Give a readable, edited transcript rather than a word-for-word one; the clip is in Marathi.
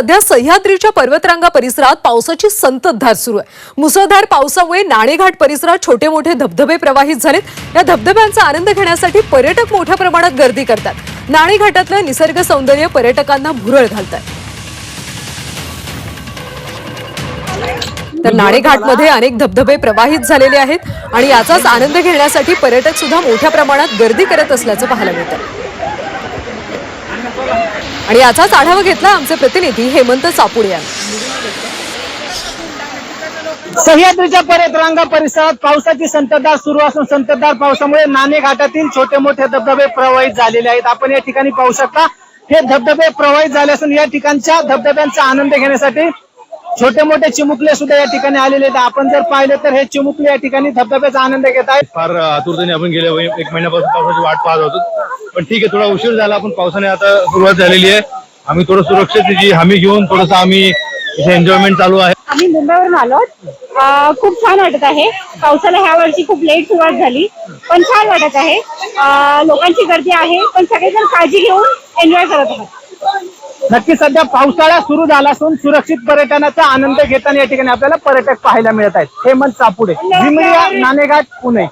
सध्या सह्याद्रीच्या पर्वतरांगा परिसरात पावसाची संततधार सुरू आहे। मुसळधार पावसामुळे नाणेघाट परिसरात छोटे मोठे धबधबे प्रवाहित झालेत। या धबधब्यांचा आनंद घेण्यासाठी पर्यटक मोठ्या प्रमाणात गर्दी करतात। नाणेघाटातलं निसर्ग सौंदर्य पर्यटकांना भुरळ घालतंय। तर नाणेघाटमध्ये अनेक धबधबे प्रवाहित झालेले आहेत आणि याचाच आनंद घेण्यासाठी पर्यटक सुद्धा मोठ्या प्रमाणात गर्दी करत असल्याचं पाहायला मिळतं। आणि याचाच आढावा घेतला आमचे प्रतिनिधी हेमंत चापुडे यांनी। सह्याद्रीच्या पर्वतरांगा परिसरात पावसाची संततधार सुरू असून संततधार पावसामुळे नाणेघाटातील छोटे मोठे धबधबे प्रवाहित झालेले आहेत। आपण या ठिकाणी पाहू शकता, हे धबधबे प्रवाहित झाले असून या ठिकाणच्या धबधब्यांचा आनंद घेण्यासाठी छोटे मोठे चिमुकले सुद्धा या ठिकाणी आलेले आहेत। आपण जर पाहिलं तर हे चिमुकले या ठिकाणी धबधब्याचा आनंद घेत आहेत। फार आतुरतेने आपण गेल्या एक महिन्यापासून पावसाची वाट पाहत होतो, पण ठीक आहे, थोडा उशीर झाला, पण पावसाने आता सुरुवात झालेली आहे। आम्ही थोडं सुरक्षिततेची हमी घेऊन थोडंसं आम्ही इथे एन्जॉयमेंट चालू आहे। आम्ही मुंबईवरून आलो, खूप छान वाटत आहे। पावसाला ह्या वर्षी खूप लेट सुरुवात झाली, पण छान वाटत आहे। लोकांची गर्दी आहे, पण सगळेजण काळजी घेऊन एन्जॉय करत आहेत। नक्की सध्या पावसाळा सुरू झाला असून सुरक्षित पर्यटनाचा आनंद घेताना या ठिकाणी आपल्याला पर्यटक पाहायला मिळत आहेत। हेमंत चापुडे, झी मीडिया, नाणेघाट, पुणे।